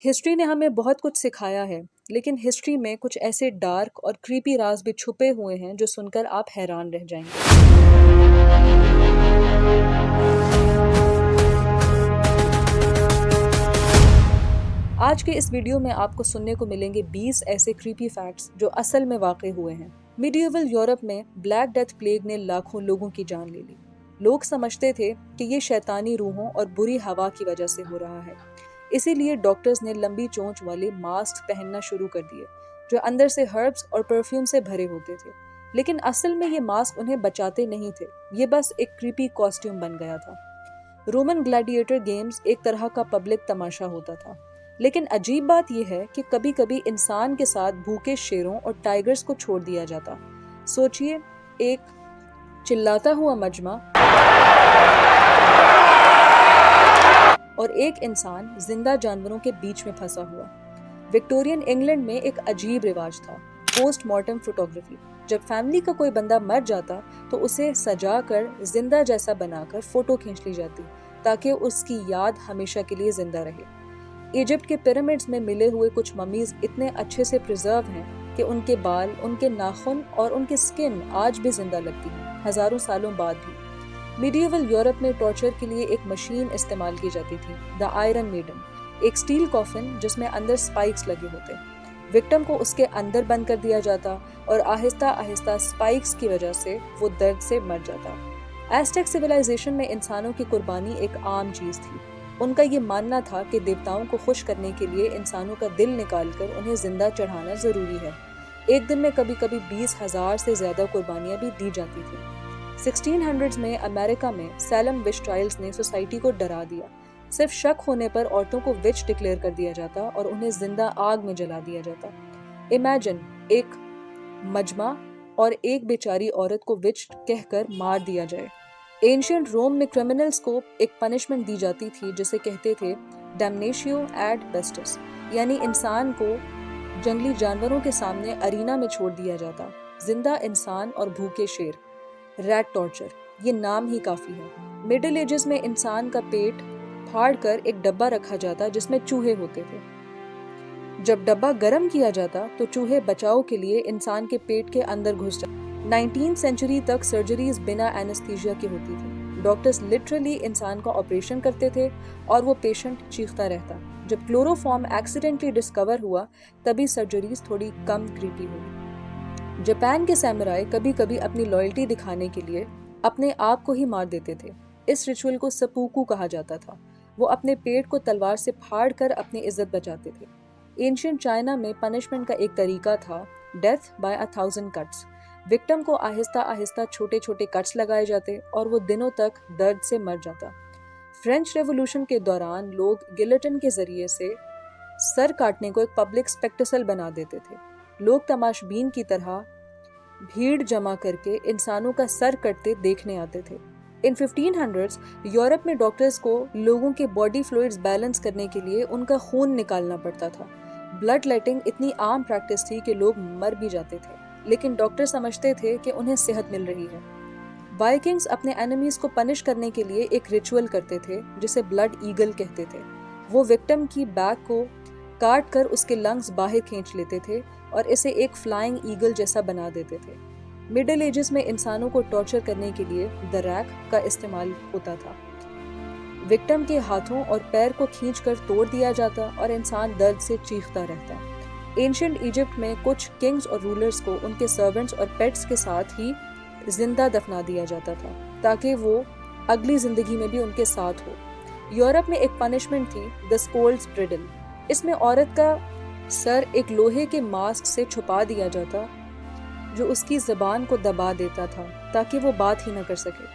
History نے ہمیں بہت کچھ سکھایا ہے، لیکن ہسٹری میں کچھ ایسے ڈارک اور کریپی راز بھی چھپے ہوئے ہیں جو سن کر آپ حیران رہ جائیں گے۔ آج کے اس ویڈیو میں آپ کو سننے کو ملیں گے 20 ایسے کریپی فیکٹس جو اصل میں واقع ہوئے ہیں۔ میڈیول یورپ میں بلیک ڈیتھ پلیگ نے لاکھوں لوگوں کی جان لے لی۔ لوگ سمجھتے تھے کہ یہ شیطانی روحوں اور بری ہوا کی وجہ سے ہو رہا ہے، اسی لیے ڈاکٹرز نے لمبی چونچ والے ماسک پہننا شروع کر دیے جو اندر سے ہربز اور پرفیوم سے بھرے ہوتے تھے، لیکن اصل میں یہ ماسک انہیں بچاتے نہیں تھے، یہ بس ایک کریپی کاسٹیوم بن گیا تھا۔ رومن گلیڈیٹر گیمز ایک طرح کا پبلک تماشا ہوتا تھا، لیکن عجیب بات یہ ہے کہ کبھی کبھی انسان کے ساتھ بھوکے شیروں اور ٹائیگرز کو چھوڑ دیا جاتا۔ سوچئے، ایک چلاتا ہوا مجمع اور ایک انسان زندہ جانوروں کے بیچ میں پھنسا ہوا۔ وکٹورین انگلینڈ میں ایک عجیب رواج تھا، پوسٹ مارٹم فوٹوگرافی۔ جب فیملی کا کوئی بندہ مر جاتا تو اسے سجا کر زندہ جیسا بنا کر فوٹو کھینچ لی جاتی تاکہ اس کی یاد ہمیشہ کے لیے زندہ رہے۔ ایجپٹ کے پیرامڈز میں ملے ہوئے کچھ ممیز اتنے اچھے سے پریزرو ہیں کہ ان کے بال، ان کے ناخن اور ان کی سکن آج بھی زندہ لگتی ہیں، ہزاروں سالوں بعد بھی۔ میڈیول یورپ میں ٹارچر کے لیے ایک مشین استعمال کی جاتی تھی، دا آئرن میڈن، ایک سٹیل کافن جس میں اندر سپائکس لگے ہوتے۔ وکٹم کو اس کے اندر بند کر دیا جاتا اور آہستہ آہستہ سپائکس کی وجہ سے وہ درد سے مر جاتا۔ ایزٹیک سویلائزیشن میں انسانوں کی قربانی ایک عام چیز تھی۔ ان کا یہ ماننا تھا کہ دیوتاؤں کو خوش کرنے کے لیے انسانوں کا دل نکال کر انہیں زندہ چڑھانا ضروری ہے۔ ایک دن میں کبھی کبھی 20,000 سے زیادہ قربانیاں بھی دی جاتی تھیں۔ 1600s میں امریکہ میں سیلم وچ ٹرائلز نے سوسائٹی کو ڈرا دیا۔ صرف شک ہونے پر عورتوں کو وچ ڈکلیئر کر دیا جاتا اور انہیں زندہ آگ میں جلا دیا جاتا۔ امیجن، ایک مجمع اور ایک بیچاری عورت کو وچ کہہ کر مار دیا جائے۔ اینشینٹ روم میں کرمنلز کو ایک پنشمنٹ دی جاتی تھی جسے کہتے تھے ڈیمنیشیو ایڈ بیسٹس، یعنی انسان کو جنگلی جانوروں کے سامنے ارینا میں چھوڑ دیا جاتا۔ زندہ انسان اور بھوکے شیر، ریٹ ٹارچر، یہ نام ہی کافی ہے۔ مڈل ایجز میں انسان کا پیٹ پھاڑ کر ایک ڈبہ رکھا جاتا جس میں چوہے ہوتے تھے۔ جب ڈبہ گرم کیا جاتا تو چوہے بچاؤ کے لیے انسان کے پیٹ کے اندر گھس جاتے۔ 19 سینچری تک سرجریز بنا اینستھیزیا کی ہوتی تھی۔ ڈاکٹرز لٹرلی انسان کا آپریشن کرتے تھے اور وہ پیشنٹ چیختا رہتا۔ جب کلوروفارم ایکسیڈنٹلی ڈسکور ہوا تبھی سرجریز تھوڑی کم کریپی ہوئی۔ جاپان کے سامورائی کبھی کبھی اپنی لائلٹی دکھانے کے لیے اپنے آپ کو ہی مار دیتے تھے۔ اس ریچول کو سپوکو کہا جاتا تھا۔ وہ اپنے پیٹ کو تلوار سے پھاڑ کر اپنی عزت بچاتے تھے۔ اینشینٹ چائنا میں پنشمنٹ کا ایک طریقہ تھا ڈیتھ بائی 1000 کٹس۔ وکٹم کو آہستہ آہستہ چھوٹے چھوٹے کٹس لگائے جاتے اور وہ دنوں تک درد سے مر جاتا۔ فرینچ ریولوشن کے دوران لوگ گلٹن کے ذریعے سے سر کاٹنے کو ایک پبلک سپیکٹیکل بنا دیتے تھے۔ لوگ تماشبین کی طرح بھیڑ جمع کر کے انسانوں کا سر کٹتے دیکھنے آتے تھے۔ ان 1500s یورپ میں ڈاکٹرز کو لوگوں کے باڈی فلوئڈز بیلنس کرنے کے لیے ان کا خون نکالنا پڑتا تھا۔ بلڈ لیٹنگ اتنی عام پریکٹس تھی کہ لوگ مر بھی جاتے تھے، لیکن ڈاکٹر سمجھتے تھے کہ انہیں صحت مل رہی ہے۔ وائکنگز اپنے اینیمیز کو پنش کرنے کے لیے ایک ریچول کرتے تھے جسے بلڈ ایگل کہتے تھے۔ وہ وکٹم کی بیک کو کاٹ کر اس کے لنگز باہر کھینچ لیتے تھے اور اسے ایک فلائنگ ایگل جیسا بنا دیتے تھے۔ مڈل ایجز میں انسانوں کو ٹارچر کرنے کے لیے دا ریک کا استعمال ہوتا تھا۔ وکٹم کے ہاتھوں اور پیر کو کھینچ کر توڑ دیا جاتا اور انسان درد سے چیختا رہتا۔ اینشینٹ ایجپٹ میں کچھ کنگز اور رولرز کو ان کے سرونٹس اور پیٹس کے ساتھ ہی زندہ دفنا دیا جاتا تھا تاکہ وہ اگلی زندگی میں بھی ان کے ساتھ ہو۔ یورپ میں ایک پنشمنٹ تھی دا اسکولڈز برڈل۔ اس میں عورت کا سر ایک لوہے کے ماسک سے چھپا دیا جاتا جو اس کی زبان کو دبا دیتا تھا تاکہ وہ بات ہی نہ کر سکے۔